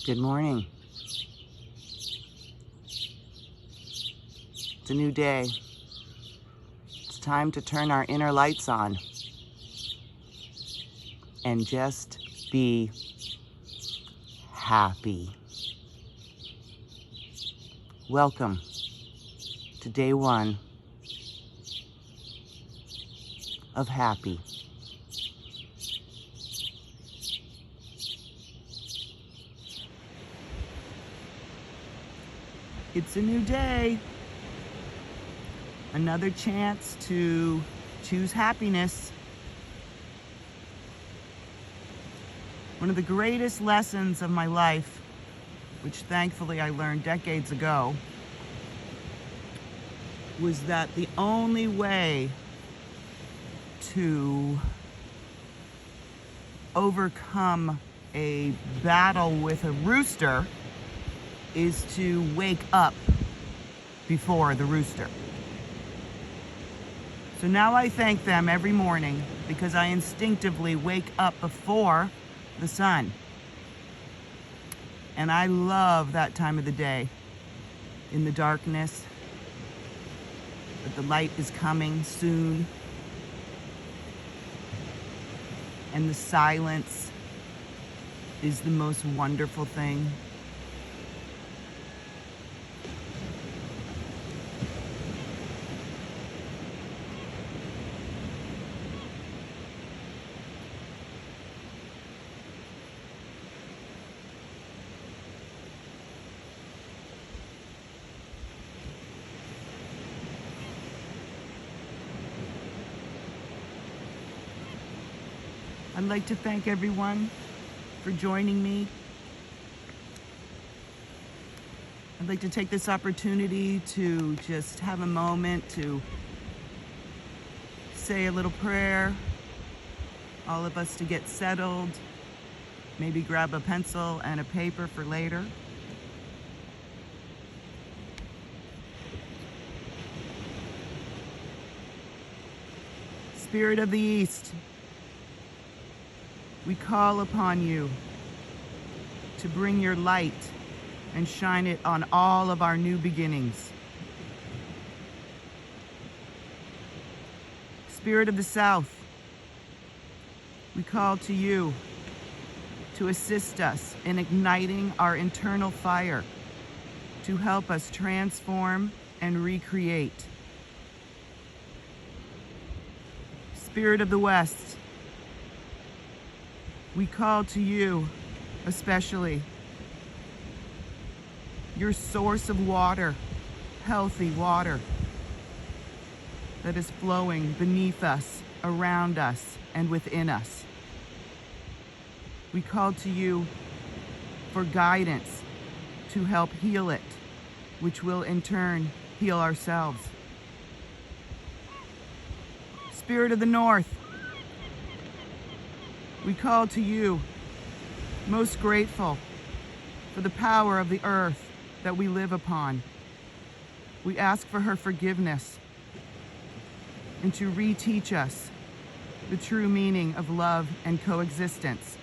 Good morning. It's a new day. It's time to turn our inner lights on and just be happy. Welcome to day one of happy. It's a new day. Another chance to choose happiness. One of the greatest lessons of my life, which thankfully I learned decades ago, was that the only way to overcome a battle with a rooster is to wake up before the rooster. So now I thank them every morning because I instinctively wake up before the sun. And I love that time of the day, in the darkness, but the light is coming soon. And the silence is the most wonderful thing. I'd like to thank everyone for joining me. I'd like to take this opportunity to just have a moment to say a little prayer, all of us to get settled, maybe grab a pencil and a paper for later. Spirit of the East, we call upon you to bring your light and shine it on all of our new beginnings. Spirit of the South, we call to you to assist us in igniting our internal fire, to help us transform and recreate. Spirit of the West, we call to you especially, your source of water, healthy water that is flowing beneath us, around us, and within us. We call to you for guidance to help heal it, which will in turn heal ourselves. Spirit of the North, we call to you, most grateful for the power of the earth that we live upon. We ask for her forgiveness and to reteach us the true meaning of love and coexistence.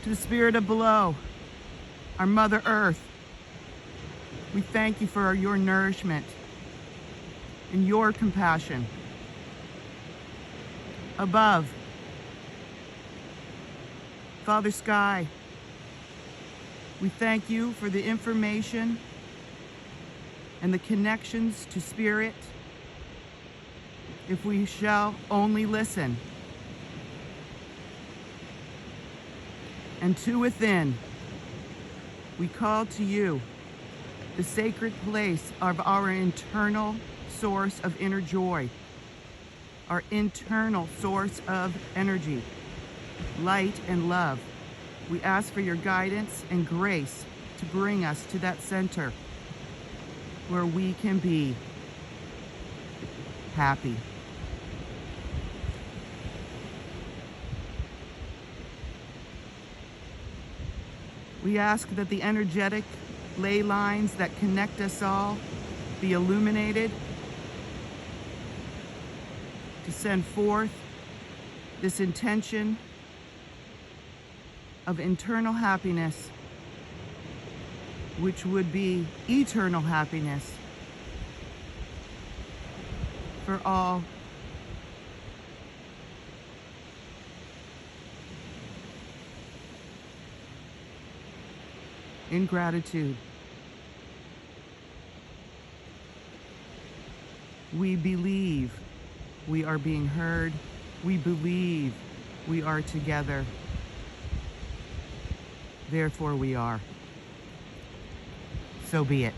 To the Spirit of Below, our Mother Earth, we thank you for your nourishment and your compassion. Above, Father Sky, we thank you for the information and the connections to Spirit, if we shall only listen. And to within, we call to you, the sacred place of our internal source of inner joy, our internal source of energy, light and love. We ask for your guidance and grace to bring us to that center where we can be happy. We ask that the energetic ley lines that connect us all be illuminated to send forth this intention of internal happiness, which would be eternal happiness for all. In gratitude, we believe we are being heard. We believe we are together. Therefore we are. So be it.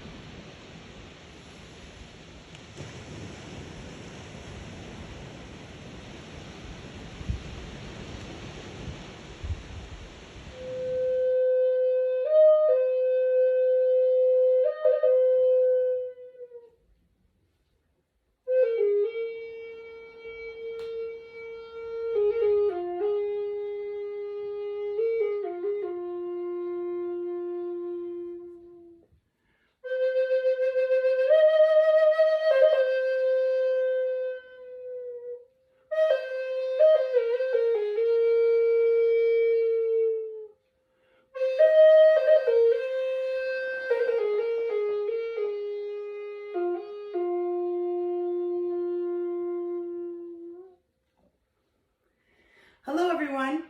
Hello everyone,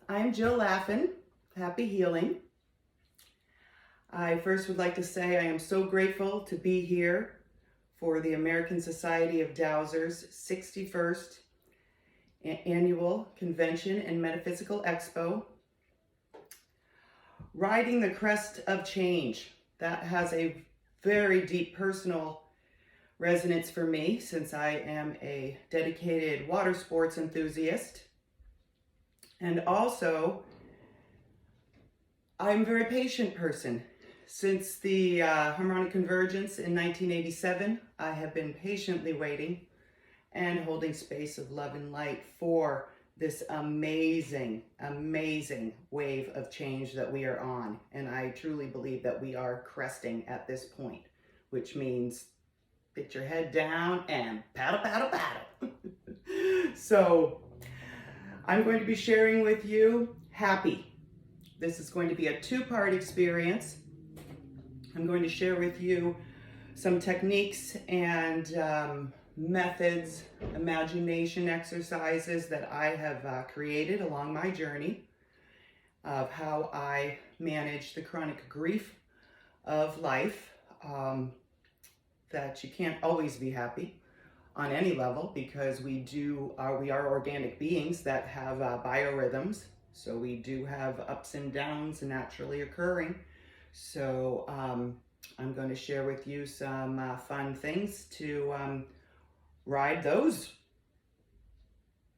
I'm Jill Laffin, Happy Healing. I first would like to say I am so grateful to be here for the American Society of Dowsers 61st Annual Convention and Metaphysical Expo. Riding the crest of change, that has a very deep personal resonance for me since I am a dedicated water sports enthusiast. And also, I'm a very patient person. Since the harmonic convergence in 1987, I have been patiently waiting and holding space of love and light for this amazing, amazing wave of change that we are on. And I truly believe that we are cresting at this point, which means get your head down and paddle, paddle, paddle. So, I'm going to be sharing with you Happy. This is going to be a two-part experience. I'm going to share with you some techniques and methods, imagination exercises that I have created along my journey of how I manage the chronic grief of life, that you can't always be happy on any level, because we are organic beings that have biorhythms. So we do have ups and downs naturally occurring. So I'm going to share with you some fun things to ride those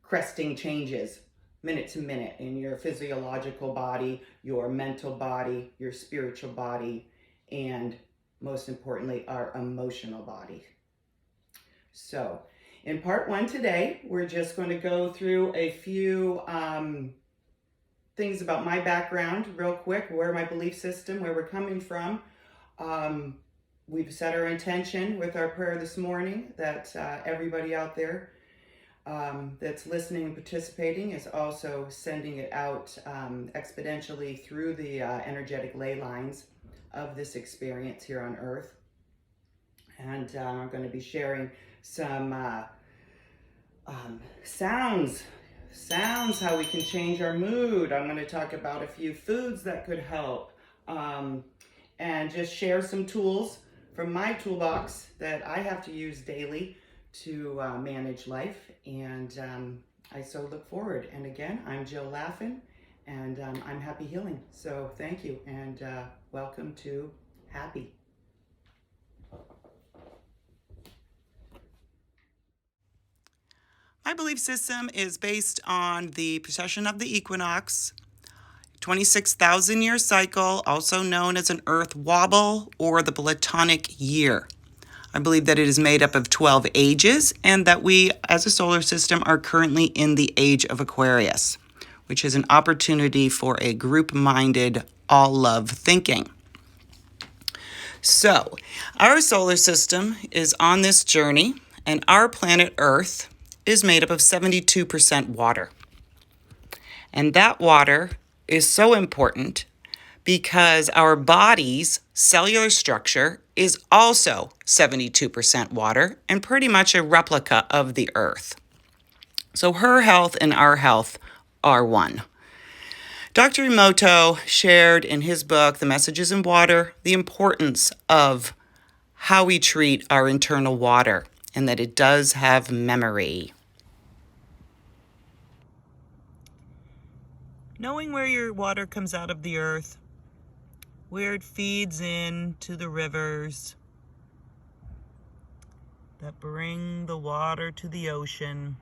cresting changes minute to minute in your physiological body, your mental body, your spiritual body, and most importantly, our emotional body. So, in part one today, we're just going to go through a few things about my background real quick, where my belief system, where we're coming from. We've set our intention with our prayer this morning that everybody out there that's listening and participating is also sending it out exponentially through the energetic ley lines of this experience here on Earth. And I'm going to be sharing some sounds, how we can change our mood. I'm going to talk about a few foods that could help, and just share some tools from my toolbox that I have to use daily to manage life. And I so look forward. And again, I'm Jill Laffin, and I'm Happy Healing. So thank you, and welcome to Happy. My belief system is based on the precession of the equinox, 26,000-year cycle, also known as an Earth wobble or the Platonic year. I believe that it is made up of 12 ages, and that we, as a solar system, are currently in the age of Aquarius, which is an opportunity for a group-minded, all-love thinking. So, our solar system is on this journey, and our planet Earth is made up of 72% water. And that water is so important because our body's cellular structure is also 72% water and pretty much a replica of the earth. So her health and our health are one. Dr. Emoto shared in his book, The Messages in Water, the importance of how we treat our internal water and that it does have memory. Knowing where your water comes out of the earth, where it feeds into the rivers that bring the water to the ocean.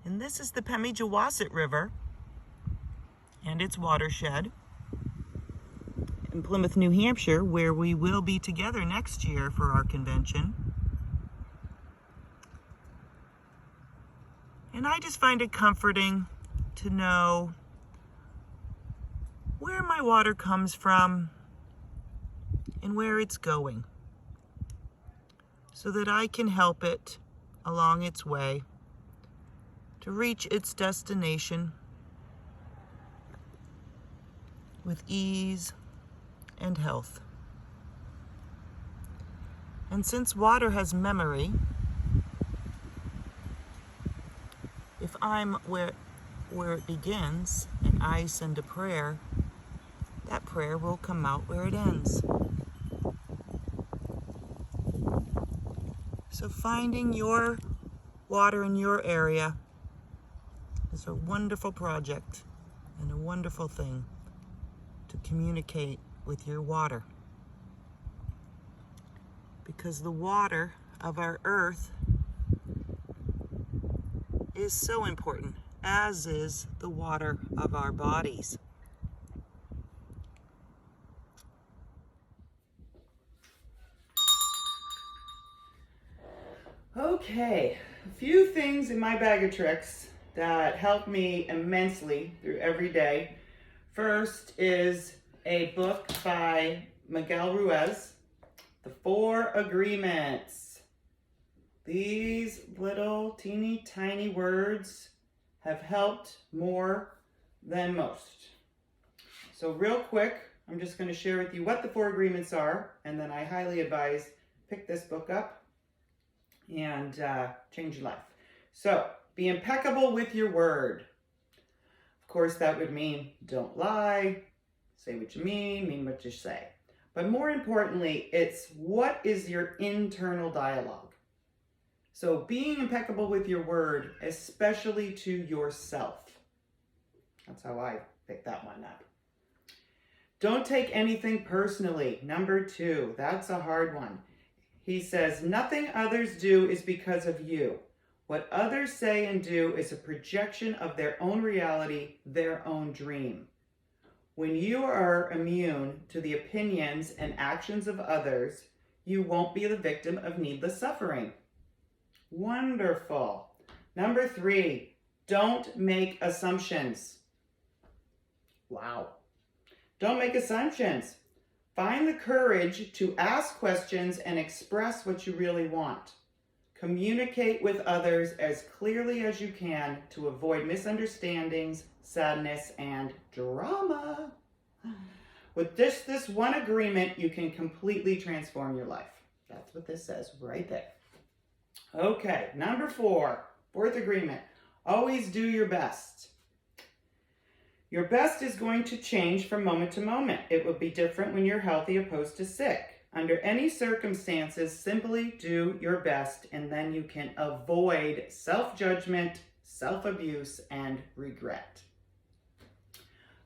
And this is the Pemigewasset River and its watershed in Plymouth, New Hampshire, where we will be together next year for our convention. And I just find it comforting to know where my water comes from and where it's going, so that I can help it along its way to reach its destination with ease and health. And since water has memory, if I'm where it begins and I send a prayer, that prayer will come out where it ends. So finding your water in your area is a wonderful project and a wonderful thing to communicate with your water. Because the water of our earth is so important, as is the water of our bodies. Okay, a few things in my bag of tricks that help me immensely through every day. First is a book by Miguel Ruiz, The 4 Agreements. These little teeny tiny words have helped more than most. So real quick, I'm just going to share with you what the 4 agreements are, and then I highly advise pick this book up and change your life. So, be impeccable with your word. Of course, that would mean don't lie, say what you mean what you say. But more importantly, it's what is your internal dialogue. So, being impeccable with your word, especially to yourself. That's how I picked that one up. Don't take anything personally. Number 2, that's a hard one. He says, nothing others do is because of you. What others say and do is a projection of their own reality, their own dream. When you are immune to the opinions and actions of others, you won't be the victim of needless suffering. Wonderful. Number 3, don't make assumptions. Wow. Don't make assumptions. Find the courage to ask questions and express what you really want. Communicate with others as clearly as you can to avoid misunderstandings, sadness, and drama. With this one agreement, you can completely transform your life. That's what this says right there. Okay, number 4, 4th agreement. Always do your best. Your best is going to change from moment to moment. It will be different when you're healthy opposed to sick. Under any circumstances, simply do your best, and then you can avoid self-judgment, self-abuse, and regret.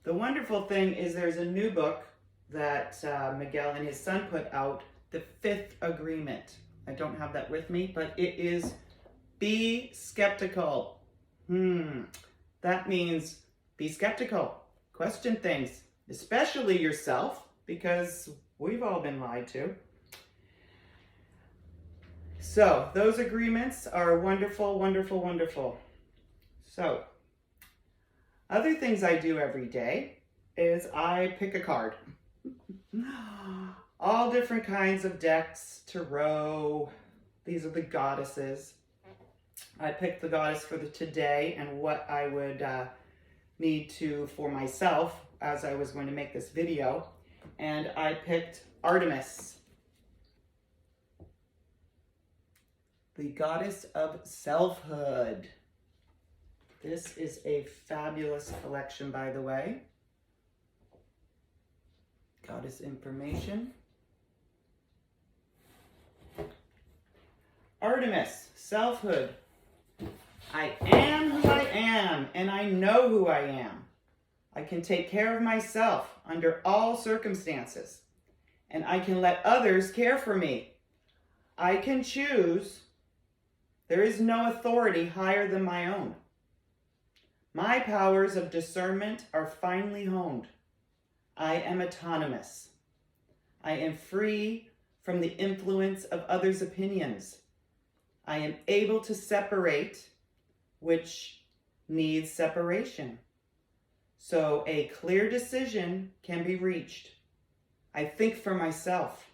The wonderful thing is there's a new book that Miguel and his son put out, The 5th Agreement. I don't have that with me, but it is be skeptical. That means be skeptical. Question things, especially yourself, because we've all been lied to. So those agreements are wonderful, wonderful, wonderful. So other things I do every day is I pick a card. All different kinds of decks, tarot. These are the goddesses. I picked the goddess for the today and what I would need to for myself as I was going to make this video. And I picked Artemis, the goddess of selfhood. This is a fabulous collection, by the way. Goddess information. Artemis, selfhood. I am who I am, and I know who I am. I can take care of myself under all circumstances, and I can let others care for me. I can choose. There is no authority higher than my own. My powers of discernment are finely honed. I am autonomous. I am free from the influence of others' opinions. I am able to separate which needs separation. So a clear decision can be reached. I think for myself.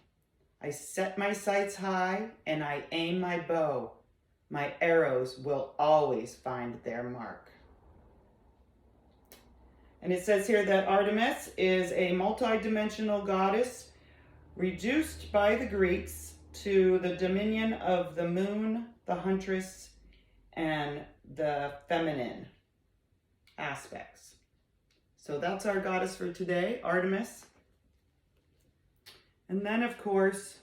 I set my sights high and I aim my bow. My arrows will always find their mark. And it says here that Artemis is a multidimensional goddess reduced by the Greeks to the dominion of the moon, the huntress, and the feminine aspects. So that's our goddess for today, Artemis. And then, of course,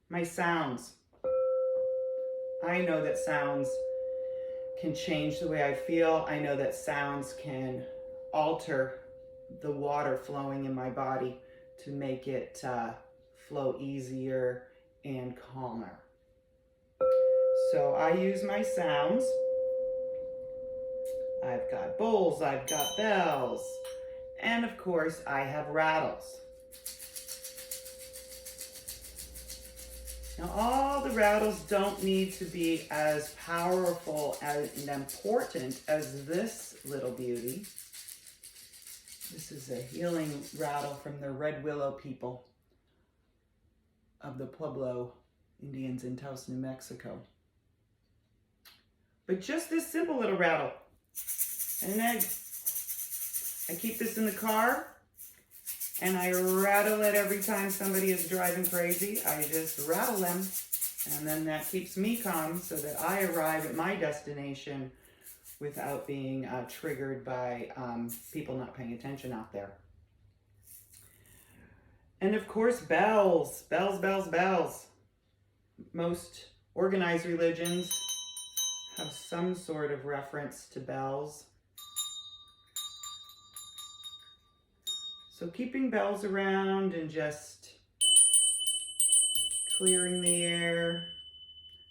my sounds. I know that sounds can change the way I feel. I know that sounds can alter the water flowing in my body to make it flow easier and calmer. So I use my sounds. I've got bowls, I've got bells, and of course I have rattles. Now all the rattles don't need to be as powerful and important as this little beauty. This is a healing rattle from the Red Willow people of the Pueblo Indians in Taos, New Mexico. But just this simple little rattle. And then I keep this in the car and I rattle it every time somebody is driving crazy. I just rattle them, and then that keeps me calm so that I arrive at my destination without being triggered by people not paying attention out there. And of course, bells, bells, bells, bells. Most organized religions have some sort of reference to bells. So keeping bells around and just clearing the air,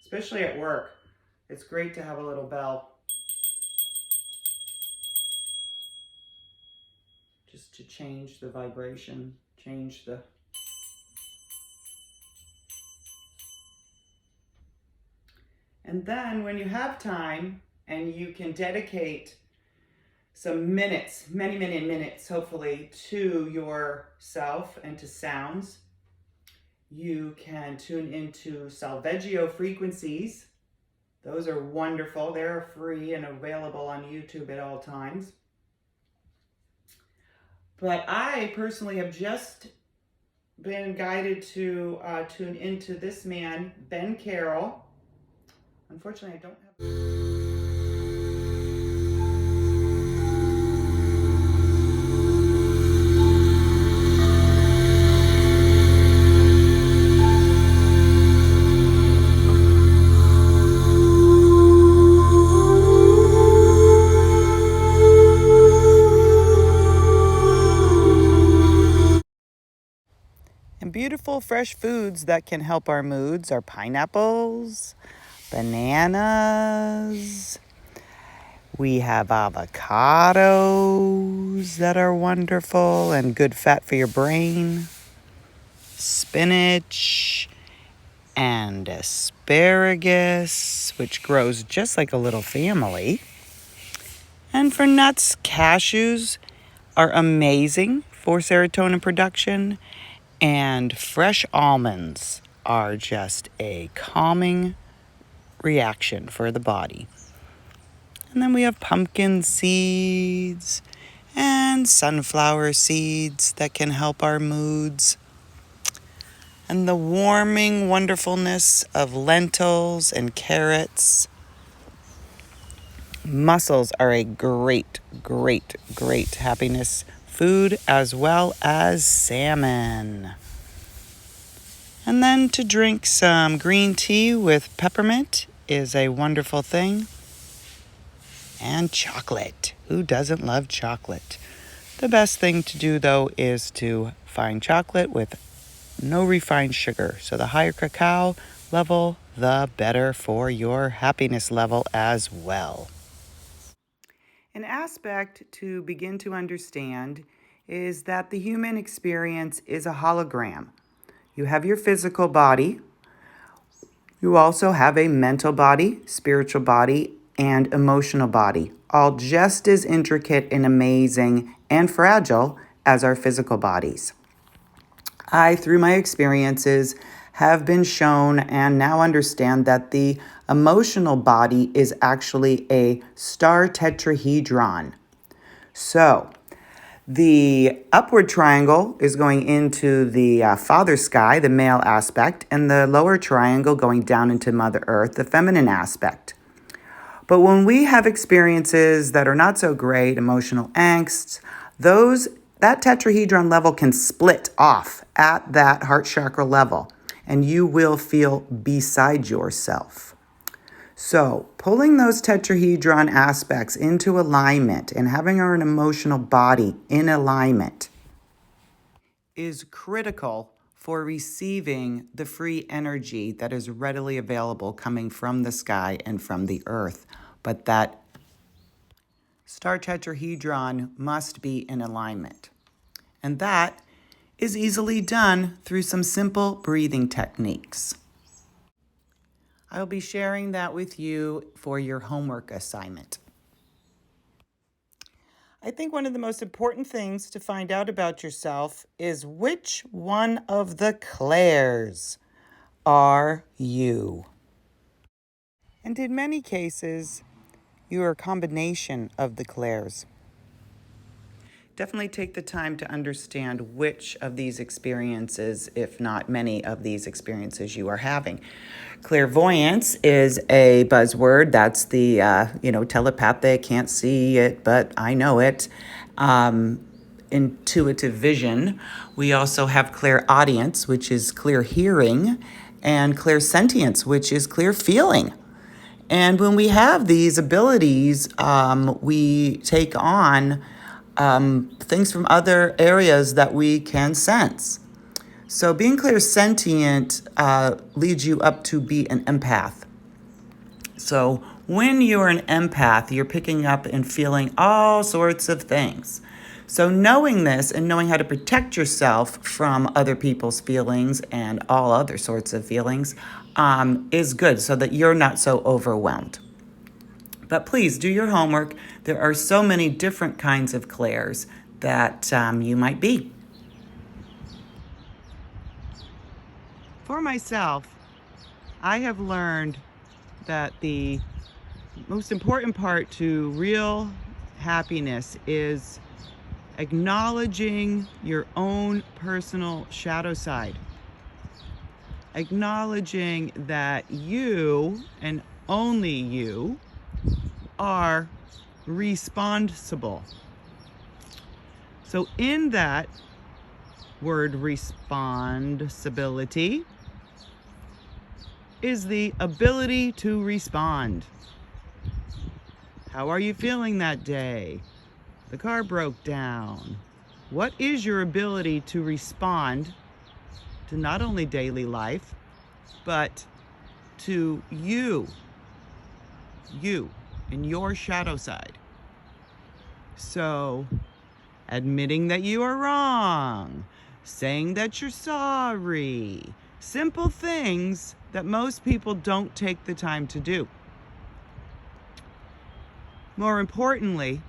especially at work, it's great to have a little bell. Just to change the vibration, change the... And then when you have time and you can dedicate some minutes, many, many minutes, hopefully, to yourself and to sounds, you can tune into solfeggio frequencies. Those are wonderful. They're free and available on YouTube at all times. But I personally have just been guided to tune into this man, Ben Carroll. Unfortunately, I don't have... And beautiful fresh foods that can help our moods are pineapples, bananas. We have avocados that are wonderful and good fat for your brain. Spinach and asparagus, which grows just like a little family. And for nuts, cashews are amazing for serotonin production. And fresh almonds are just a calming reaction for the body. And then we have pumpkin seeds and sunflower seeds that can help our moods. And the warming wonderfulness of lentils and carrots. Mussels are a great, great, great happiness food, as well as salmon. And then to drink some green tea with peppermint is a wonderful thing. And chocolate. Who doesn't love chocolate? The best thing to do, though, is to find chocolate with no refined sugar. So the higher cacao level, the better for your happiness level as well. An aspect to begin to understand is that the human experience is a hologram. You have your physical body. You also have a mental body, spiritual body, and emotional body, all just as intricate and amazing and fragile as our physical bodies. I, through my experiences, have been shown and now understand that the emotional body is actually a star tetrahedron. So, the upward triangle is going into the father sky, the male aspect, and the lower triangle going down into Mother Earth, the feminine aspect. But when we have experiences that are not so great, emotional angst, that tetrahedron level can split off at that heart chakra level, and you will feel beside yourself. So, pulling those tetrahedron aspects into alignment and having our emotional body in alignment is critical for receiving the free energy that is readily available coming from the sky and from the earth. But that star tetrahedron must be in alignment. And that is easily done through some simple breathing techniques. I'll be sharing that with you for your homework assignment. I think one of the most important things to find out about yourself is which one of the clairs are you. And in many cases, you are a combination of the clairs. Definitely take the time to understand which of these experiences, if not many of these experiences, you are having. Clairvoyance is a buzzword. That's the, telepathic, can't see it, but I know it. Intuitive vision. We also have clairaudience, which is clear hearing, and clairsentience, which is clear feeling. And when we have these abilities, we take on things from other areas that we can sense. So being clairsentient leads you up to be an empath. So when you're an empath, you're picking up and feeling all sorts of things. So knowing this and knowing how to protect yourself from other people's feelings and all other sorts of feelings is good so that you're not so overwhelmed. But please do your homework. There are so many different kinds of clairs that you might be. For myself, I have learned that the most important part to real happiness is acknowledging your own personal shadow side. Acknowledging that you, and only you, are responsible. So in that word responsibility is the ability to respond. How are you feeling that day? The car broke down. What is your ability to respond to not only daily life, but to you and your shadow side? So, admitting that you are wrong, saying that you're sorry, simple things that most people don't take the time to do. More importantly,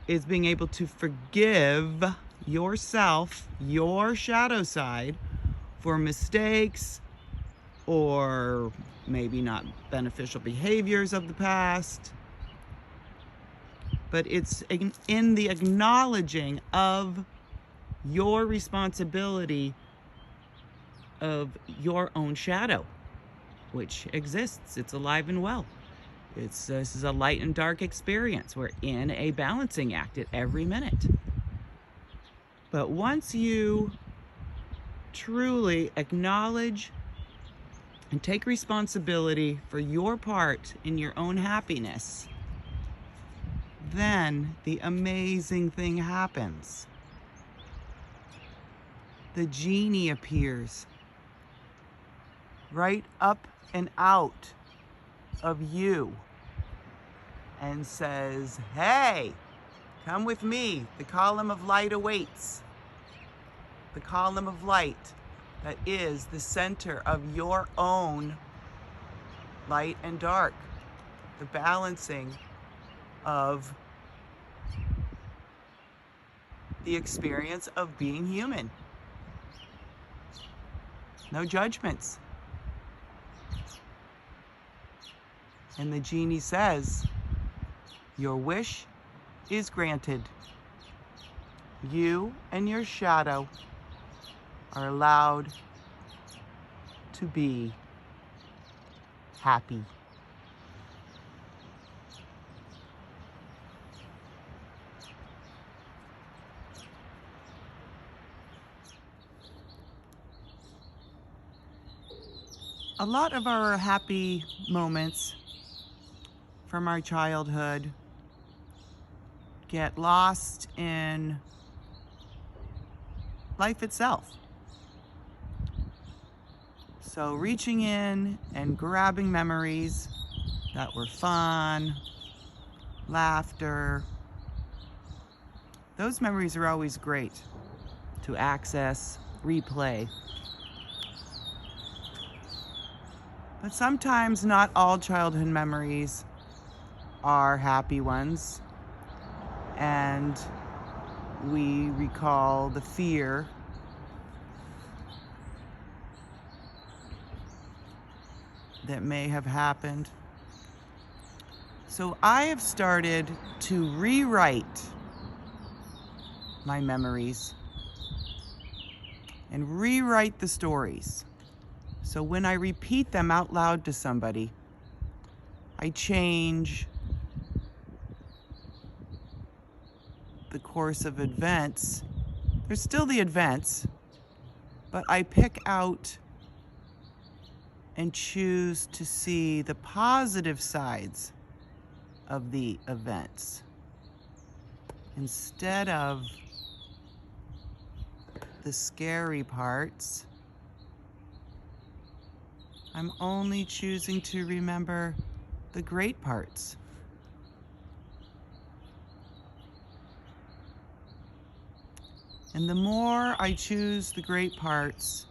is being able to forgive yourself, your shadow side, for mistakes, or maybe not beneficial behaviors of the past, but it's in the acknowledging of your responsibility of your own shadow, which exists. It's alive and well. This is a light and dark experience. We're in a balancing act at every minute. But once you truly acknowledge and take responsibility for your part in your own happiness, then the amazing thing happens. The genie appears right up and out of you and says, "Hey, come with me. The column of light awaits." The column of light that is the center of your own light and dark, the balancing of the experience of being human. No judgments. And the genie says, your wish is granted. You and your shadow are allowed to be happy. A lot of our happy moments from our childhood get lost in life itself. So reaching in and grabbing memories that were fun, laughter, those memories are always great to access, replay. But sometimes not all childhood memories are happy ones, and we recall the fear that may have happened. So I have started to rewrite my memories and rewrite the stories. So when I repeat them out loud to somebody, I change the course of events. There's still the events, but I pick out and choose to see the positive sides of the events instead of the scary parts. I'm only choosing to remember the great parts. And the more I choose the great parts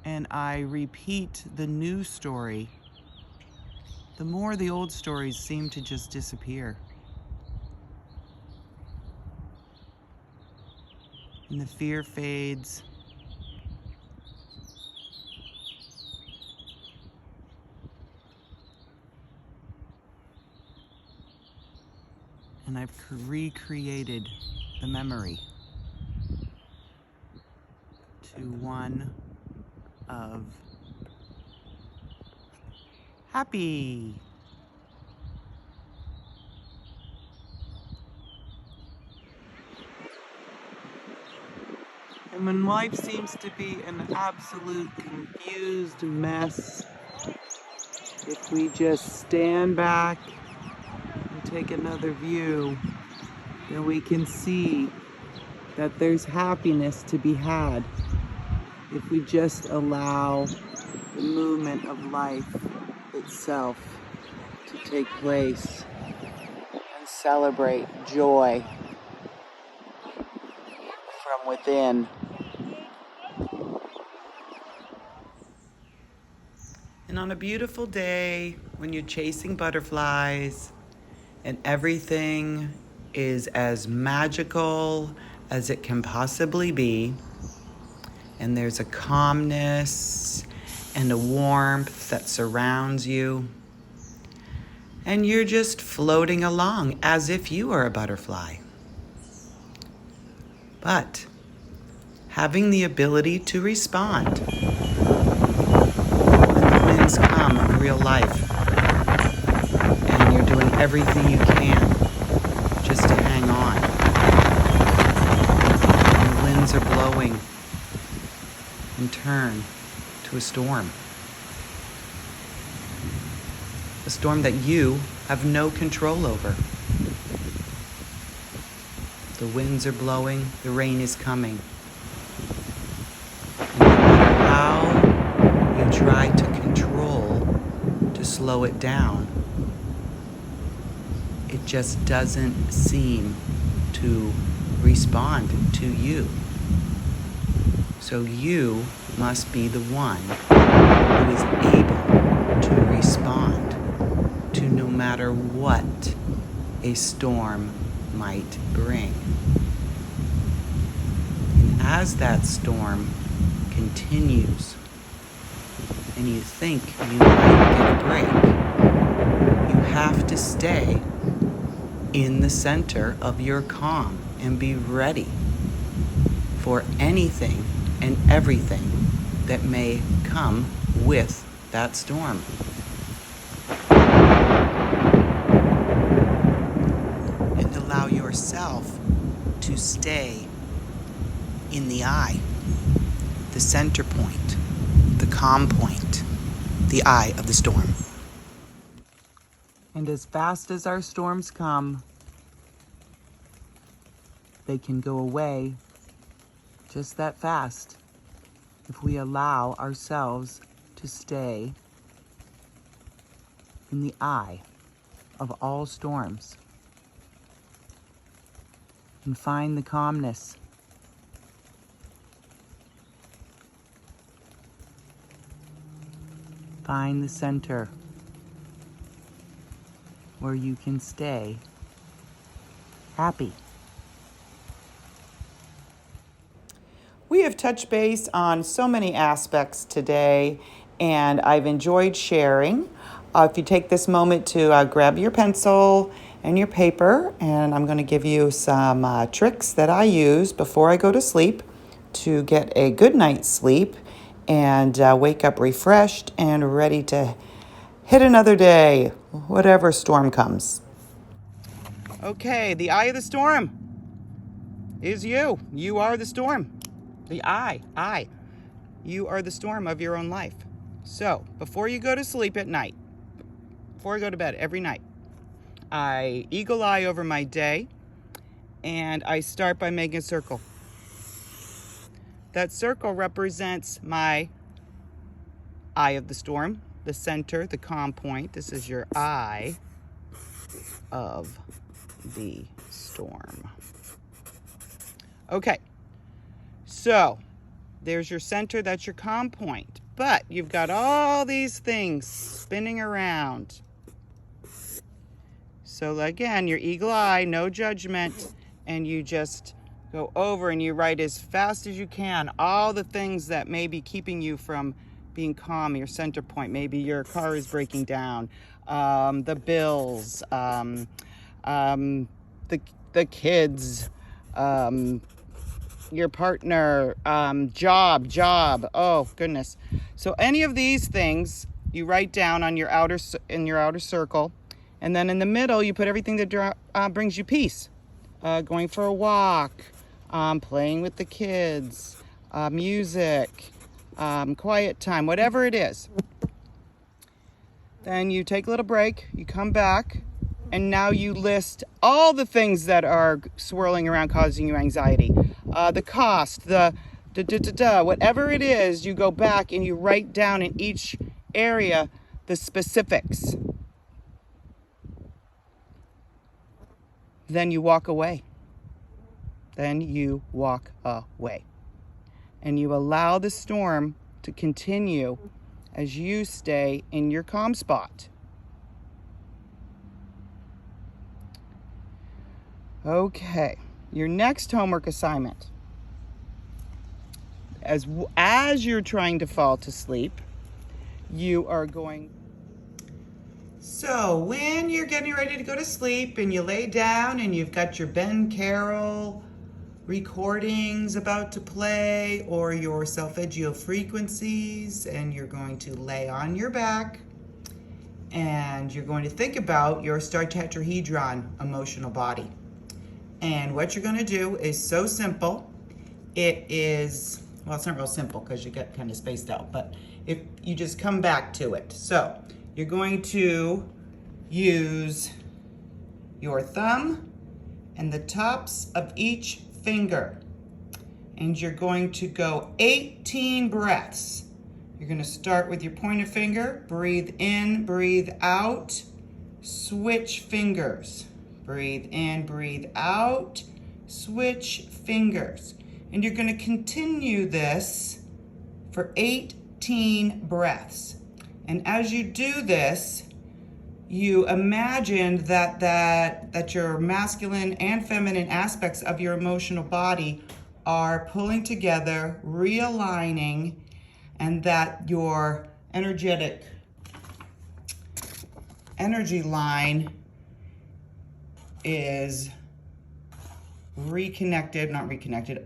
and I repeat the new story, the more the old stories seem to just disappear. And the fear fades. And I've recreated the memory to one of happy. And when life seems to be an absolute confused mess, if we just stand back and take another view, then we can see that there's happiness to be had if we just allow the movement of life itself to take place and celebrate joy from within. And on a beautiful day, when you're chasing butterflies and everything is as magical as it can possibly be, and there's a calmness and a warmth that surrounds you. And you're just floating along as if you are a butterfly. But having the ability to respond when the winds come of real life. And you're doing everything you can just to hang on. And the winds are blowing and turn to a storm. A storm that you have no control over. The winds are blowing, the rain is coming. And no matter how you try to control, to slow it down, it just doesn't seem to respond to you. So you must be the one who is able to respond to no matter what a storm might bring. And as that storm continues and you think you might get a break, you have to stay in the center of your calm and be ready for anything and everything that may come with that storm. And allow yourself to stay in the eye, the center point, the calm point, the eye of the storm. And as fast as our storms come, they can go away just that fast if we allow ourselves to stay in the eye of all storms and find the calmness. Find the center where you can stay happy. We have touched base on so many aspects today, and I've enjoyed sharing. If you take this moment to grab your pencil and your paper, and I'm going to give you some tricks that I use before I go to sleep to get a good night's sleep and wake up refreshed and ready to hit another day, whatever storm comes. Okay, the eye of the storm is you. You are the storm. The I. You are the storm of your own life. So, before you go to sleep at night, before I go to bed every night, I eagle eye over my day, and I start by making a circle. That circle represents my eye of the storm, the center, the calm point. This is your eye of the storm. Okay. So, there's your center, that's your calm point. But you've got all these things spinning around. So again, your eagle eye, no judgment, and you just go over and you write as fast as you can all the things that may be keeping you from being calm, your center point. Maybe your car is breaking down, the bills, the kids, your partner, job. Oh goodness. So any of these things you write down on your outer circle, and then in the middle you put everything that brings you peace. Going for a walk, playing with the kids, music, quiet time, whatever it is. Then you take a little break, you come back, and now you list all the things that are swirling around causing you anxiety. The cost, whatever it is, you go back and you write down in each area the specifics. Then you walk away. And you allow the storm to continue as you stay in your calm spot. Okay, your next homework assignment. As you're trying to fall to sleep, you are going. So when you're getting ready to go to sleep and you lay down and you've got your Ben Carroll recordings about to play or your solfeggio frequencies, and you're going to lay on your back and you're going to think about your star tetrahedron emotional body. And what you're going to do is so simple. It is, well, it's not real simple because you get kind of spaced out, but if you just come back to it. So you're going to use your thumb and the tops of each finger, and you're going to go 18 breaths. You're going to start with your pointer finger, breathe in, breathe out, switch fingers. Breathe in, breathe out, switch fingers. And you're going to continue this for 18 breaths. And as you do this, you imagine that your masculine and feminine aspects of your emotional body are pulling together, realigning, and that your energy line is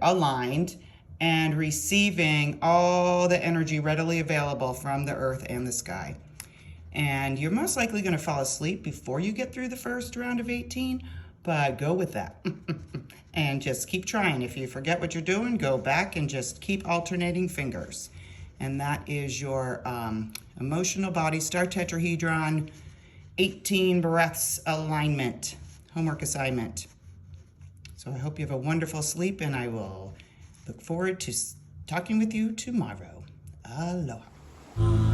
aligned and receiving all the energy readily available from the earth and the sky. And you're most likely going to fall asleep before you get through the first round of 18, but go with that. And just keep trying. If you forget what you're doing, go back and just keep alternating fingers. And that is your emotional body star tetrahedron 18 breaths alignment homework assignment. So I hope you have a wonderful sleep, and I will look forward to talking with you tomorrow. Aloha.